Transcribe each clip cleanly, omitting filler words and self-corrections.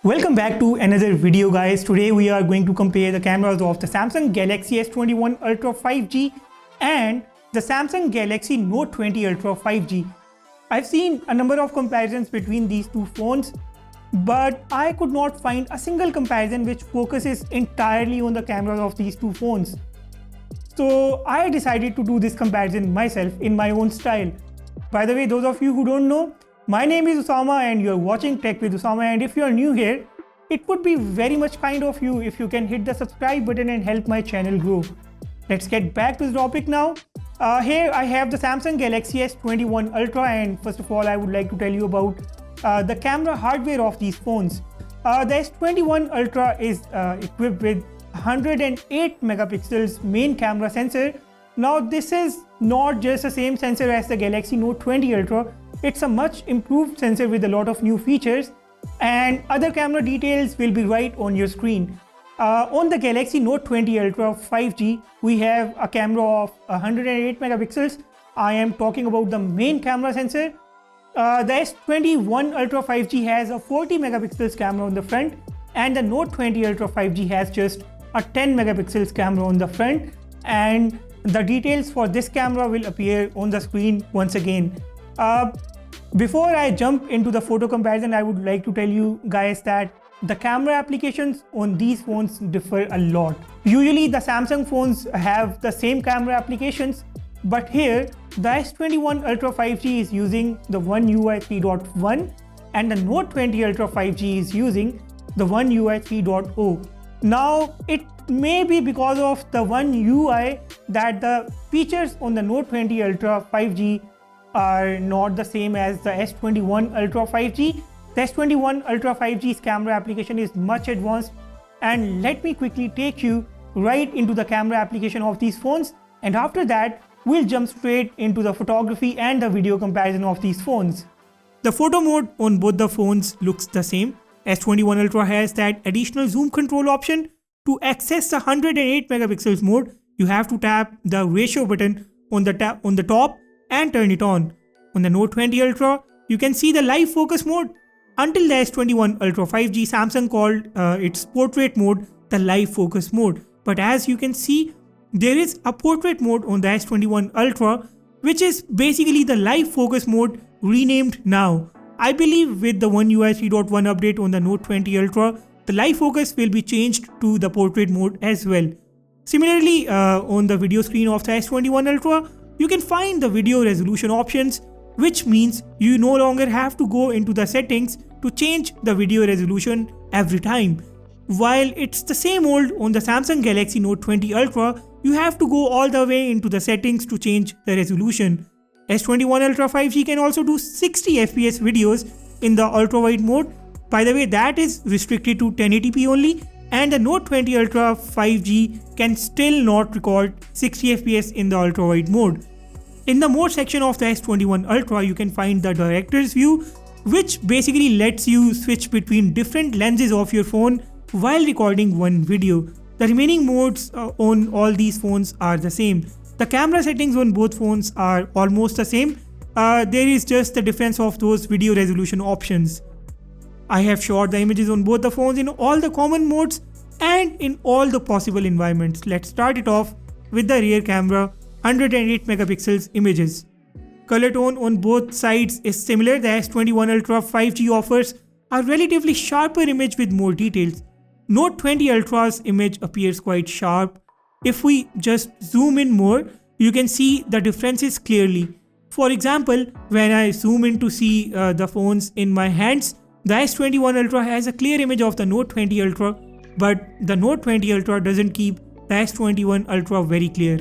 Welcome back to another video, guys. Today we are going to compare the cameras of the Samsung Galaxy S21 Ultra 5G and the Samsung Galaxy Note 20 Ultra 5G. I've seen a number of comparisons between these two phones, but I could not find a single comparison which focuses entirely on the cameras of these two phones. So I decided to do this comparison myself in my own style. By the way, those of you who don't know, my name is Usama and you're watching Tech with Usama, and if you're new here, it would be very much kind of you if you can hit the subscribe button and help my channel grow. Let's get back to the topic now. Here I have the Samsung Galaxy S21 Ultra, and first of all I would like to tell you about the camera hardware of these phones. The S21 Ultra is equipped with 108 megapixels main camera sensor. Now this is not just the same sensor as the Galaxy Note 20 Ultra. It's a much improved sensor with a lot of new features, and other camera details will be right on your screen. On the Galaxy Note 20 Ultra 5G, we have a camera of 108 megapixels. I am talking about the main camera sensor. The S21 Ultra 5G has a 40 megapixels camera on the front, and the Note 20 Ultra 5G has just a 10 megapixels camera on the front, and the details for this camera will appear on the screen once again. Before I jump into the photo comparison, I would like to tell you guys that the camera applications on these phones differ a lot. Usually the Samsung phones have the same camera applications, but here the S21 Ultra 5G is using the One UI 3.1 and the Note 20 Ultra 5G is using the One UI 3.0. Now it may be because of the One UI that the features on the Note 20 Ultra 5G are not the same as the S21 Ultra 5G. The S21 Ultra 5G's camera application is much advanced, and let me quickly take you right into the camera application of these phones, and after that we'll jump straight into the photography and the video comparison of these phones. The photo mode on both the phones looks the same. S21 Ultra has that additional zoom control option. To access the 108 megapixels mode, you have to tap the ratio button on the top and turn it on. On the Note 20 Ultra, you can see the live focus mode. Until the S21 Ultra 5G, Samsung called its portrait mode the live focus mode. But as you can see, there is a portrait mode on the S21 Ultra, which is basically the live focus mode renamed now. I believe with the One UI 3.1 update on the Note 20 Ultra, the live focus will be changed to the portrait mode as well. Similarly, on the video screen of the S21 Ultra, you can find the video resolution options, which means you no longer have to go into the settings to change the video resolution every time. While it's the same old on the Samsung Galaxy Note 20 Ultra, you have to go all the way into the settings to change the resolution. S21 Ultra 5G can also do 60 FPS videos in the ultra wide mode. By the way, that is restricted to 1080p only, and the Note 20 Ultra 5G can still not record 60 FPS in the ultra wide mode. In the mode section of the S21 Ultra, you can find the director's view, which basically lets you switch between different lenses of your phone while recording one video. The remaining modes on all these phones are the same. The camera settings on both phones are almost the same. There is just the difference of those video resolution options. I have shot the images on both the phones in all the common modes and in all the possible environments. Let's start it off with the rear camera, 108 megapixels images. Color tone on both sides is similar. The S21 Ultra 5G offers a relatively sharper image with more details. Note 20 Ultra's image appears quite sharp. If we just zoom in more, you can see the differences clearly. For example, when I zoom in to see the phones in my hands, the S21 Ultra has a clear image of the Note 20 Ultra, but the Note 20 Ultra doesn't keep the S21 Ultra very clear.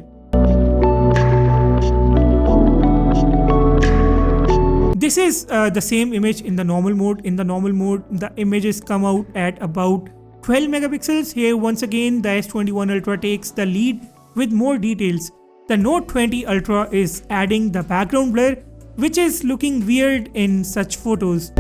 This is the same image in the normal mode. In the normal mode, the images come out at about 12 megapixels. Here once again, the S21 Ultra takes the lead with more details. The Note 20 Ultra is adding the background blur, which is looking weird in such photos.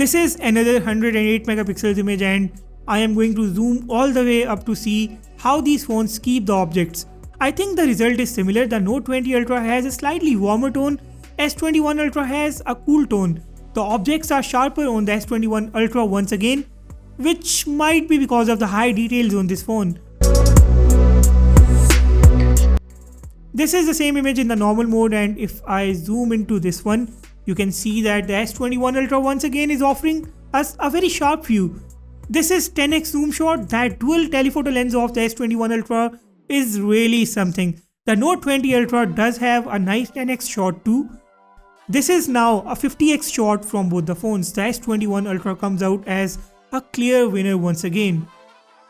This is another 108 megapixels image, and I am going to zoom all the way up to see how these phones keep the objects. I think the result is similar. The Note 20 Ultra has a slightly warmer tone, S21 Ultra has a cool tone. The objects are sharper on the S21 Ultra once again, which might be because of the high details on this phone. This is the same image in the normal mode, and if I zoom into this one, you can see that the S21 Ultra once again is offering us a very sharp view. This is 10x zoom shot. That dual telephoto lens of the S21 Ultra is really something. The Note 20 Ultra does have a nice 10x shot too. This is now a 50x shot from both the phones. The S21 Ultra comes out as a clear winner once again.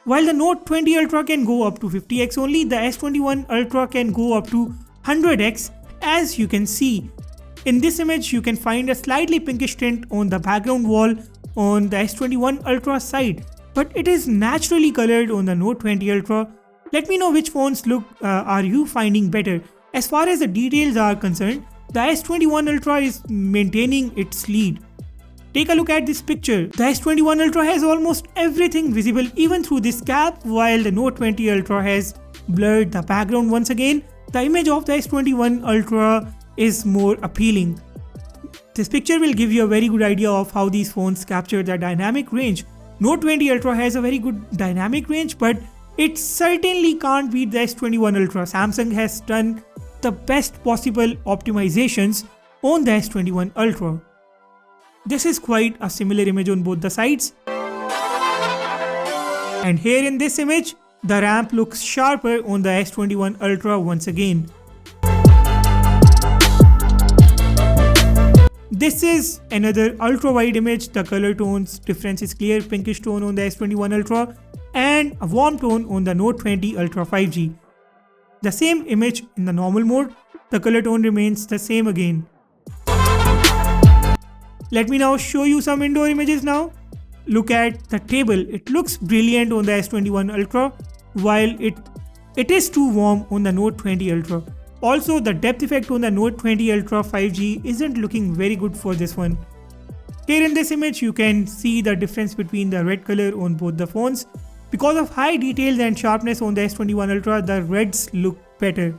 While the Note 20 Ultra can go up to 50x only, the S21 Ultra can go up to 100x, as you can see. In this image, you can find a slightly pinkish tint on the background wall on the S21 Ultra side, but it is naturally colored on the Note 20 Ultra. Let me know which phones look are you finding better. As far as the details are concerned, the S21 Ultra is maintaining its lead. Take a look at this picture. The S21 Ultra has almost everything visible even through this gap, while the Note 20 Ultra has blurred the background once again. The image of the S21 Ultra is more appealing. This picture will give you a very good idea of how these phones capture the dynamic range. Note 20 Ultra has a very good dynamic range, but it certainly can't beat the S21 Ultra. Samsung has done the best possible optimizations on the S21 Ultra. This is quite a similar image on both the sides. And here in this image, the ramp looks sharper on the S21 Ultra once again. This is another ultra wide image. The color tones difference is clear. Pinkish tone on the S21 Ultra and a warm tone on the Note 20 Ultra 5G. The same image in the normal mode, the color tone remains the same again. Let me now show you some indoor images now. Look at the table. It looks brilliant on the S21 Ultra, while it is too warm on the Note 20 Ultra. Also, the depth effect on the Note 20 Ultra 5G isn't looking very good for this one. Here in this image, you can see the difference between the red color on both the phones. Because of high details and sharpness on the S21 Ultra, the reds look better.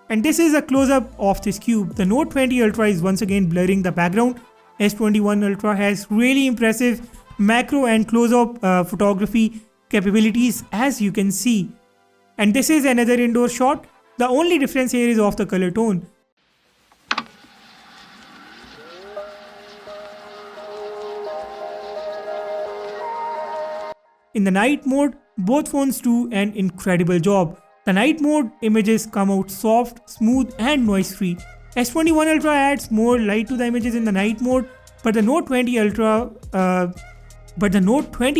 And this is a close-up of this cube. The Note 20 Ultra is once again blurring the background. S21 Ultra has really impressive macro and close-up photography capabilities, as you can see. And this is another indoor shot. The only difference here is of the color tone. In the night mode, both phones do an incredible job. The night mode images come out soft, smooth and noise free. S21 Ultra adds more light to the images in the night mode, but the Note 20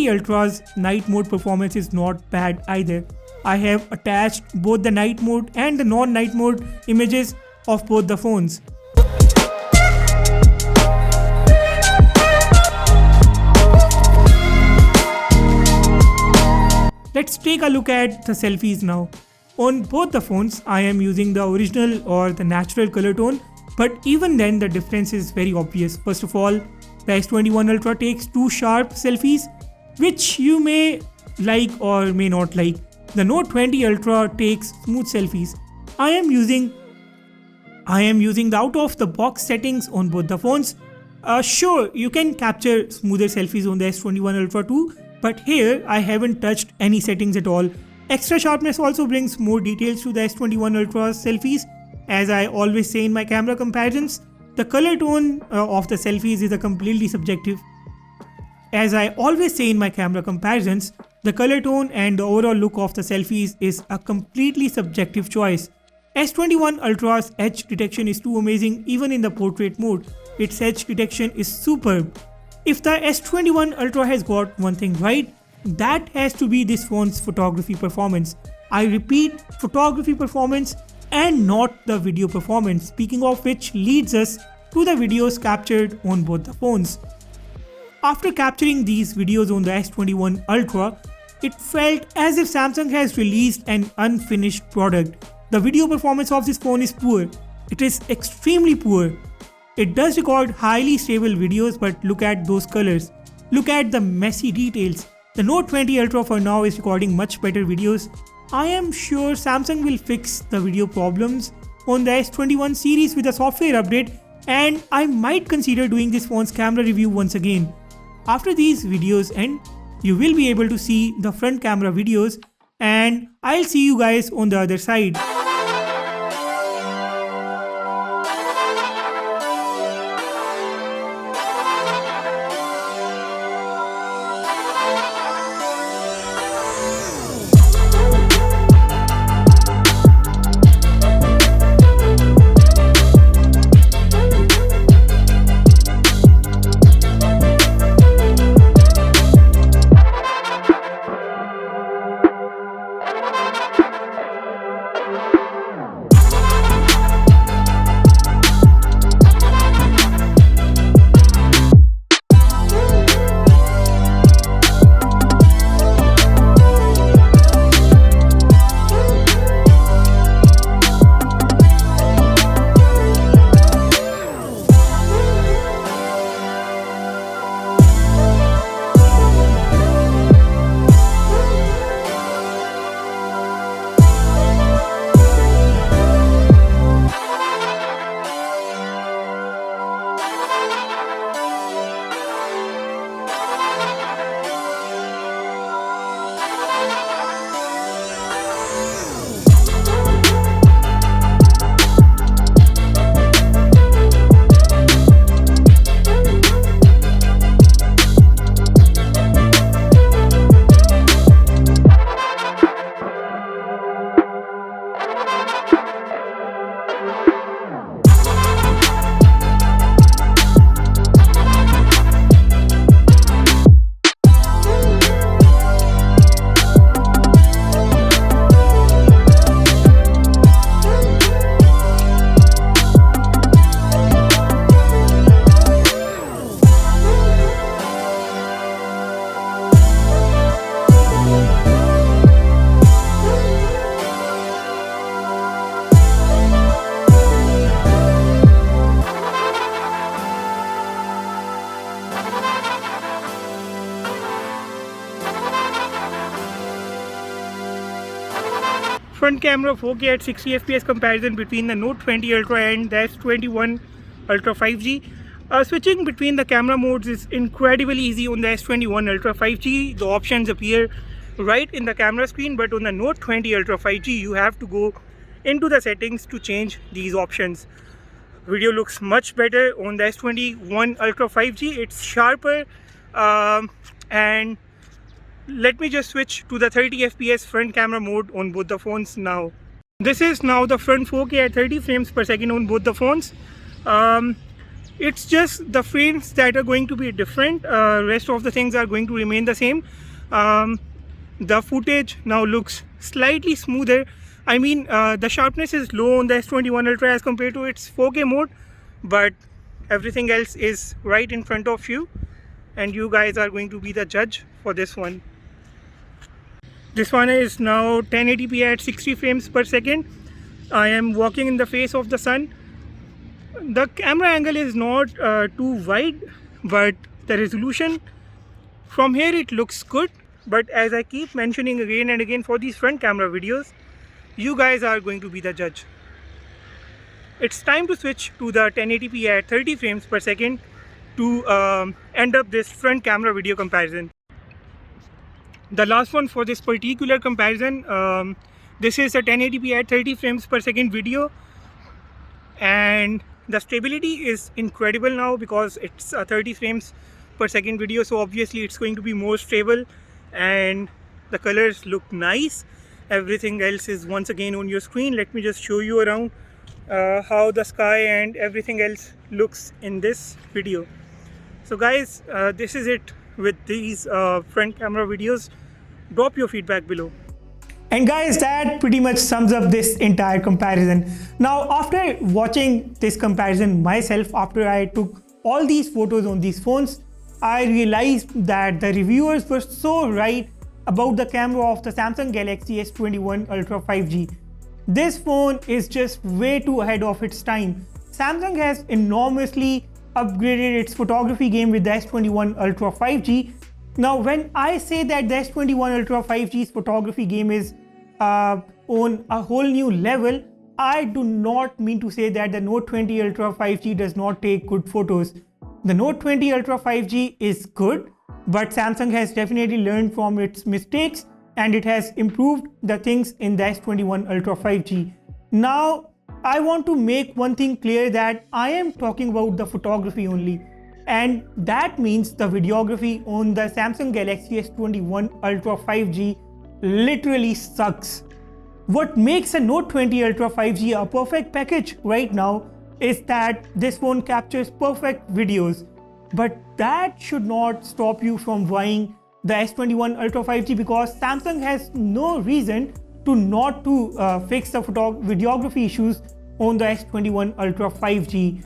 Ultra's night mode performance is not bad either. I have attached both the night mode and the non-night mode images of both the phones. Let's take a look at the selfies now. On both the phones, I am using the original or the natural color tone, but even then the difference is very obvious. First of all, the S21 Ultra takes two sharp selfies, which you may like or may not like. The Note 20 Ultra takes smooth selfies. I am using the out of the box settings on both the phones. Sure, you can capture smoother selfies on the S21 Ultra too, but here I haven't touched any settings at all. Extra sharpness also brings more details to the S21 Ultra selfies. As I always say in my camera comparisons, the color tone of the selfies is a completely subjective. The color tone and the overall look of the selfies is a completely subjective choice. S21 Ultra's edge detection is too amazing even in the portrait mode. Its edge detection is superb. If the S21 Ultra has got one thing right, that has to be this phone's photography performance. I repeat, photography performance and not the video performance, speaking of which leads us to the videos captured on both the phones. After capturing these videos on the S21 Ultra, it felt as if Samsung has released an unfinished product. The video performance of this phone is poor. It is extremely poor. It does record highly stable videos, but look at those colors. Look at the messy details. The Note 20 Ultra for now is recording much better videos. I am sure Samsung will fix the video problems on the S21 series with a software update, and I might consider doing this phone's camera review once again. After these videos end, you will be able to see the front camera videos, and I'll see you guys on the other side. Front camera 4K at 60 fps comparison between the Note 20 Ultra and the S21 Ultra 5G. Switching between the camera modes is incredibly easy on the S21 Ultra 5G. The options appear right in the camera screen, but on the Note 20 Ultra 5G you have to go into the settings to change these options. Video looks much better on the S21 Ultra 5G. It's sharper, and let me just switch to the 30 fps front camera mode on both the phones now. This is now the front 4K at 30 frames per second on both the phones. It's just the frames that are going to be different. Rest of the things are going to remain the same. The footage now looks slightly smoother. I mean, the sharpness is low on the S21 Ultra as compared to its 4K mode, but everything else is right in front of you, and you guys are going to be the judge for this one. This one is now 1080p at 60 frames per second. I am walking in the face of the sun. The camera angle is not too wide, but the resolution from here it looks good. But as I keep mentioning again and again, for these front camera videos, you guys are going to be the judge. It's time to switch to the 1080p at 30 frames per second to end up this front camera video comparison. The last one for this particular comparison, this is a 1080p at 30 frames per second video, and the stability is incredible now because it's a 30 frames per second video, so obviously it's going to be more stable, and the colors look nice. Everything else is once again on your screen. Let me just show you around how the sky and everything else looks in this video. So guys, this is it with these front camera videos. Drop your feedback below. And guys, that pretty much sums up this entire comparison. Now, after watching this comparison myself, after I took all these photos on these phones, I realized that the reviewers were so right about the camera of the Samsung Galaxy S21 Ultra 5G. This phone is just way too ahead of its time. Samsung has enormously upgraded its photography game with the S21 Ultra 5G. Now, when I say that the S21 Ultra 5G's photography game is on a whole new level, I do not mean to say that the Note 20 Ultra 5G does not take good photos. The Note 20 Ultra 5G is good, but Samsung has definitely learned from its mistakes and it has improved the things in the S21 Ultra 5G. Now, I want to make one thing clear, that I am talking about the photography only, and that means the videography on the Samsung Galaxy S21 Ultra 5G literally sucks. What makes a Note 20 Ultra 5G a perfect package right now is that this phone captures perfect videos, but that should not stop you from buying the S21 Ultra 5G, because Samsung has no reason to not fix the videography issues on the S21 Ultra 5G.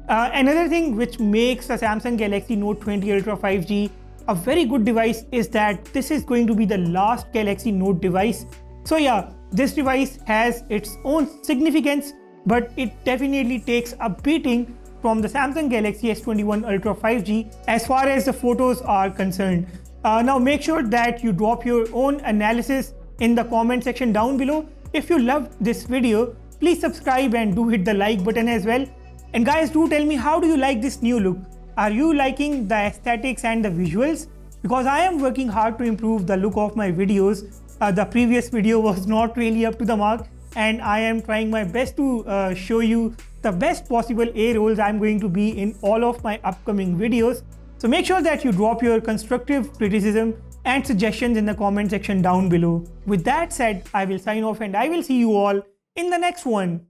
Another thing which makes the Samsung Galaxy Note 20 Ultra 5G a very good device is that this is going to be the last Galaxy Note device. So yeah, this device has its own significance, but it definitely takes a beating from the Samsung Galaxy S21 Ultra 5G as far as the photos are concerned. Now make sure that you drop your own analysis in the comment section down below. If you loved this video, please subscribe and do hit the like button as well. And guys, do tell me, how do you like this new look? Are you liking the aesthetics and the visuals? Because I am working hard to improve the look of my videos. The previous video was not really up to the mark, and I am trying my best to show you the best possible A-rolls I'm going to be in all of my upcoming videos. So make sure that you drop your constructive criticism and suggestions in the comment section down below. With that said, I will sign off and I will see you all in the next one.